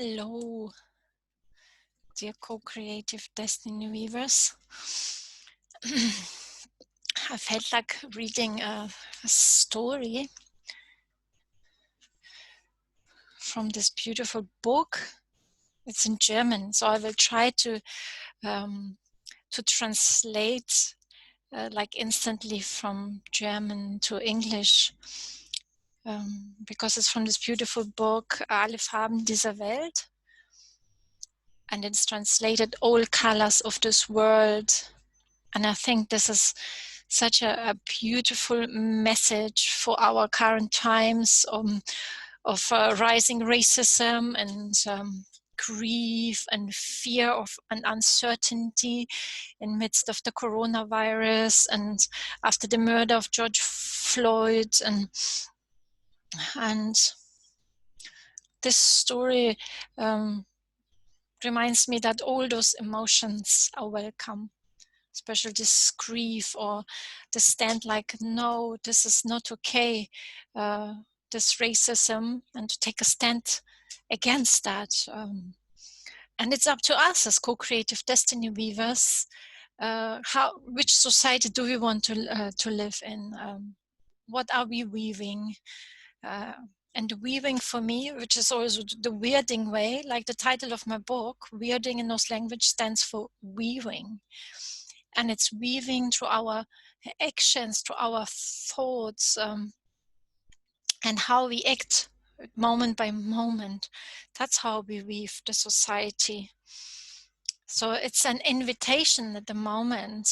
Hello, dear co-creative destiny weavers. I felt like reading a story from this beautiful book. It's in German, so I will try to translate like instantly from German to English, because it's from this beautiful book, Alle Farben dieser Welt. And it's translated all colors of this world. And I think this is such a beautiful message for our current times of rising racism and grief and fear of and uncertainty in midst of the coronavirus and after the murder of George Floyd. And this story reminds me that all those emotions are welcome, especially this grief or the stand like, no, this is not okay, this racism, and to take a stand against that. And it's up to us as co-creative destiny weavers, which society do we want to live in? What are we weaving? And weaving for me, which is also the weirding way, like the title of my book, weirding in Norse language stands for weaving. And it's weaving through our actions, through our thoughts, and how we act moment by moment. That's how we weave the society. So it's an invitation at the moment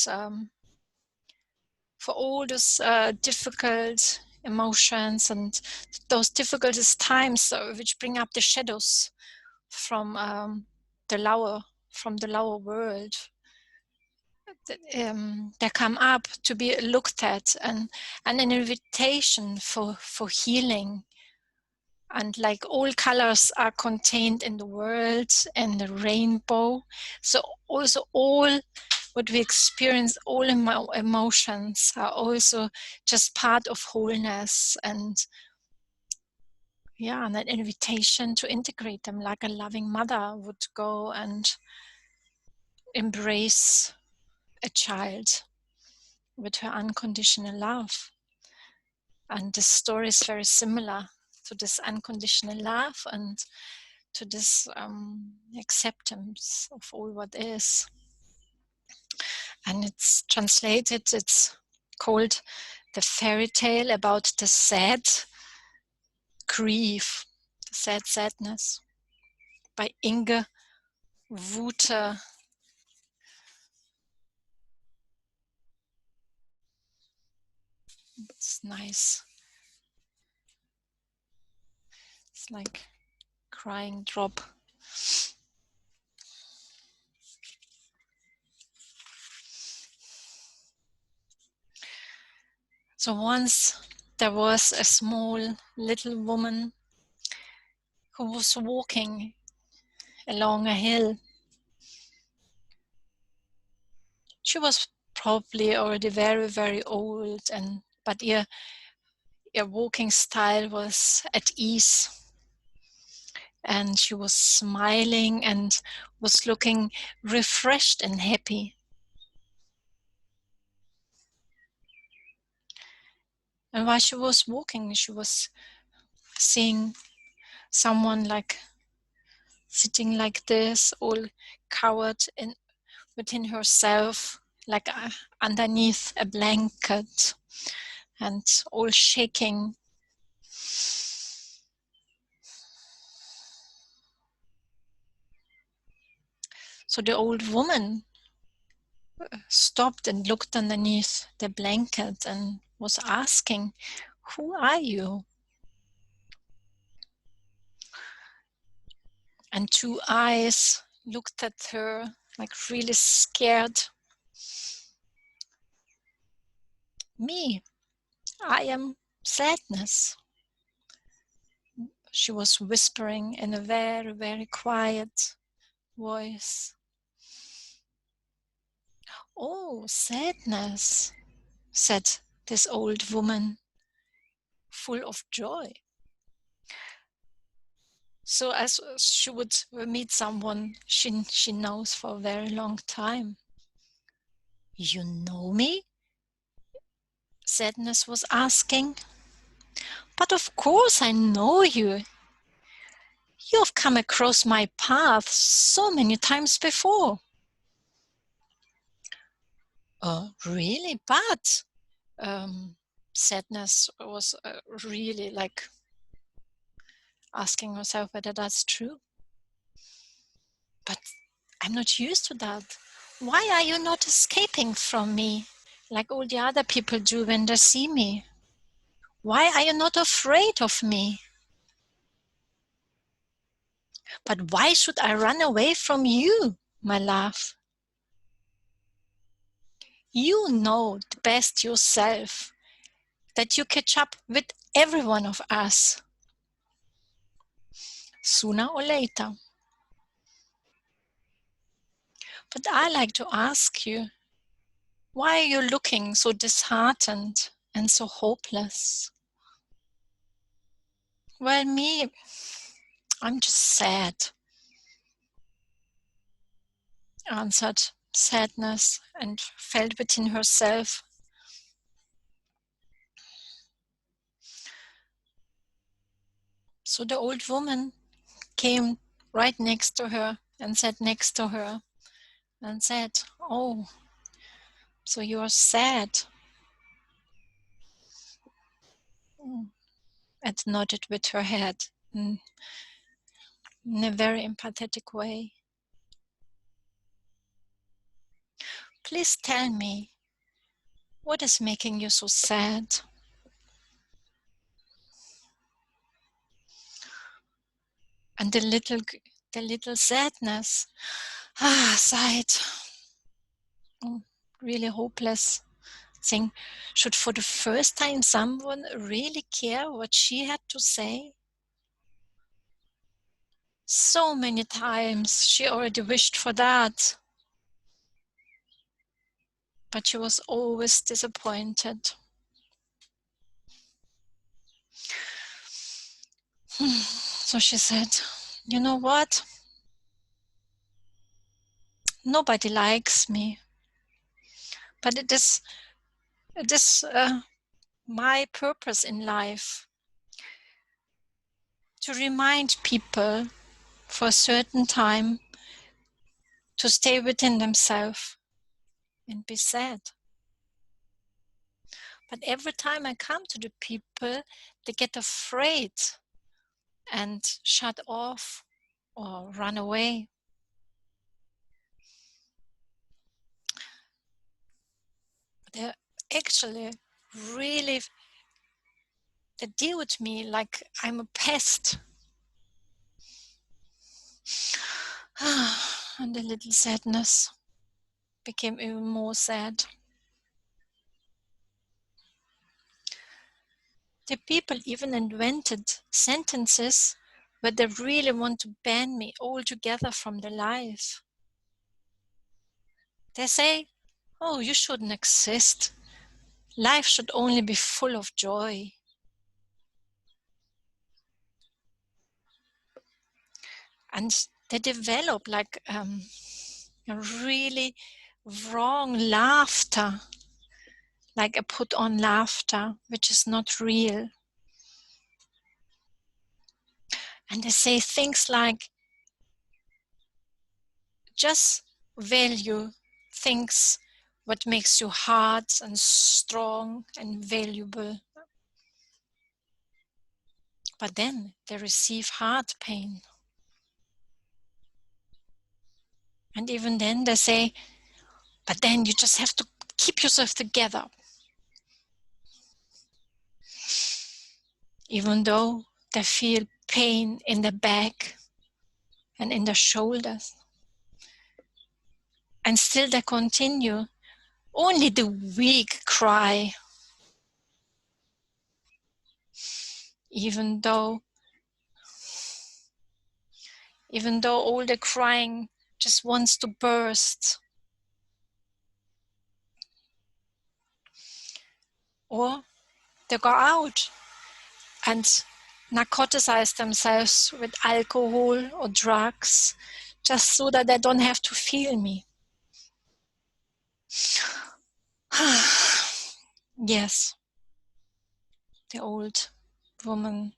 for all those difficult emotions and those difficult times which bring up the shadows from the lower world. They come up to be looked at, and an invitation for healing. And like all colors are contained in the world and the rainbow, so also all what we experience, all emotions are also just part of wholeness, and an invitation to integrate them like a loving mother would go and embrace a child with her unconditional love. And this story is very similar to this unconditional love and to this acceptance of all what is. And it's translated, it's called The Fairy Tale About the Sad Grief, the Sad Sadness, by Inge Wuthe. It's nice. It's like crying drop. So once there was a small little woman who was walking along a hill. She was probably already very, very old, but her walking style was at ease. And she was smiling and was looking refreshed and happy. And while she was walking, she was seeing someone like sitting like this, all covered within herself, like underneath a blanket, and all shaking. So the old woman stopped and looked underneath the blanket and was asking, "Who are you?" And two eyes looked at her like really scared. "Me, I am sadness," she was whispering in a very, very quiet voice. "Oh, sadness," said this old woman, full of joy. So as she would meet someone she knows for a very long time. You know me? Sadness was asking. But of course I know you. You have come across my path so many times before. Really? But Sadness was really like asking herself whether that's true. But I'm not used to that. Why are you not escaping from me like all the other people do when they see me? Why are you not afraid of me? But why should I run away from you, my love? You know the best yourself that you catch up with every one of us sooner or later. But I like to ask you, why are you looking so disheartened and so hopeless? Well, me, I'm just sad, answered Sadness, and felt within herself. So the old woman came right next to her and sat next to her and said, "Oh, so you are sad?" And nodded with her head in a very empathetic way. Please tell me, what is making you so sad? And the little Sadness sighed. Oh, really hopeless thing. Should for the first time someone really care what she had to say? So many times she already wished for that. But she was always disappointed. So she said, "You know what? Nobody likes me. But it is my purpose in life to remind people for a certain time to stay within themselves and be sad. But every time I come to the people, they get afraid and shut off or run away. They actually really they deal with me like I'm a pest." And the little Sadness became even more sad. The people even invented sentences where they really want to ban me altogether from their life. They say, "Oh, you shouldn't exist. Life should only be full of joy." And they develop like a really wrong laughter, like a put on laughter, which is not real. And they say things like, just value things what makes you hard and strong and valuable. But then they receive heart pain. And even then they say, but then you just have to keep yourself together. Even though they feel pain in the back and in the shoulders. And still they continue. Only the weak cry. Even though all the crying just wants to burst. Or they go out and narcotize themselves with alcohol or drugs just so that they don't have to feel me. Yes, the old woman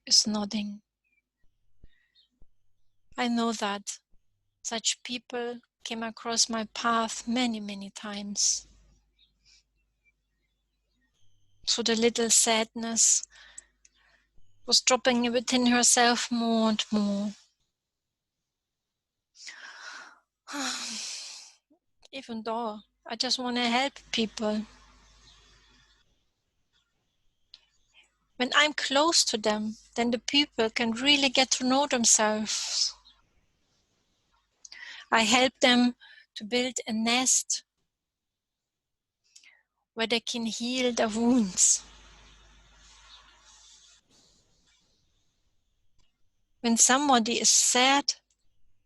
is nodding. I know that such people came across my path many, many times. So the little sadness was dropping within herself more and more. Even though I just want to help people. When I'm close to them, then the people can really get to know themselves. I help them to build a nest where they can heal their wounds. When somebody is sad,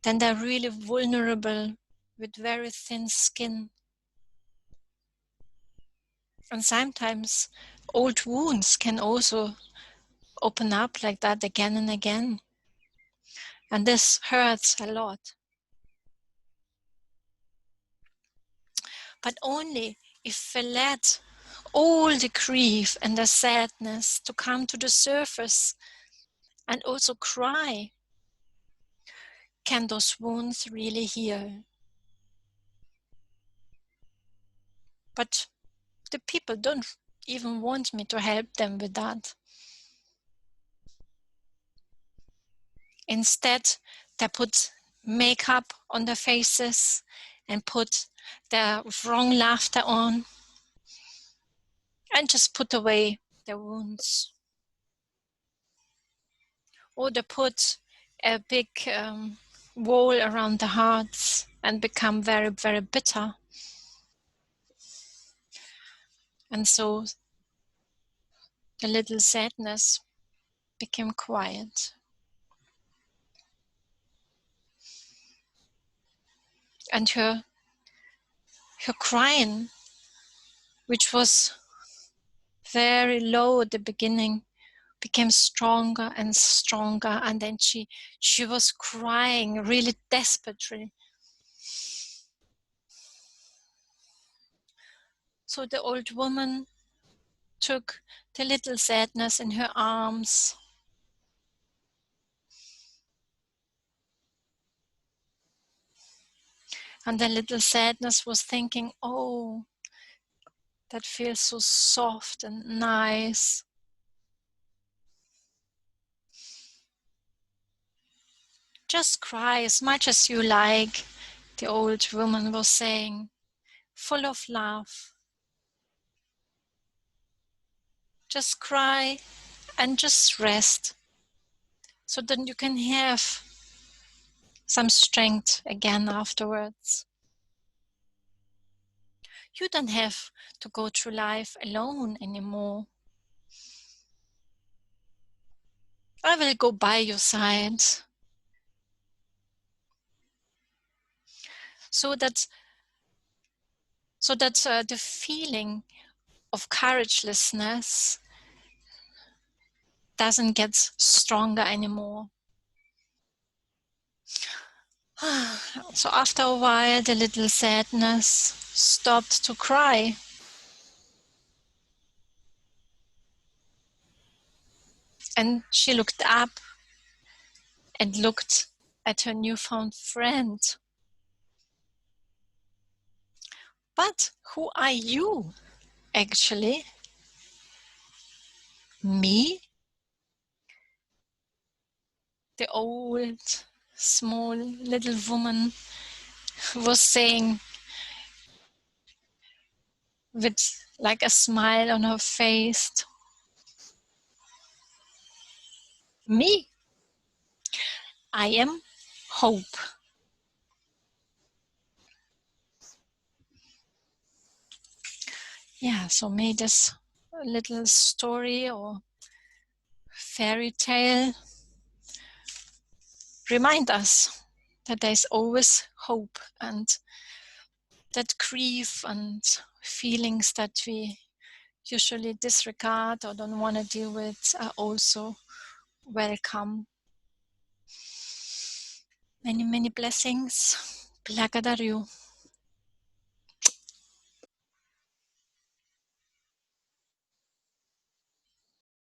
then they're really vulnerable with very thin skin. And sometimes old wounds can also open up like that again and again. And this hurts a lot. But only if we let all the grief and the sadness to come to the surface and also cry, can those wounds really heal. But the people don't even want me to help them with that. Instead, they put makeup on their faces and put their wrong laughter on and just put away their wounds. Or they put a big wall around their hearts and become very, very bitter. And so the little sadness became quiet. And her crying, which was very low at the beginning, became stronger and stronger, and then she was crying really desperately. So the old woman took the little sadness in her arms and the little sadness was thinking, oh, that feels so soft and nice. Just cry as much as you like, the old woman was saying, full of love. Just cry and just rest, so that you can have some strength again afterwards. You don't have to go through life alone anymore. I will go by your side. So that the feeling of couragelessness doesn't get stronger anymore. So after a while, the little sadness stopped to cry. And she looked up and looked at her newfound friend. But who are you, actually? Me? The old, small little woman was saying with like a smile on her face. Me? I am hope. Yeah, so may this little story or fairy tale remind us that there's always hope, and that grief and feelings that we usually disregard or don't want to deal with are also welcome. Many, many blessings. Благодарю.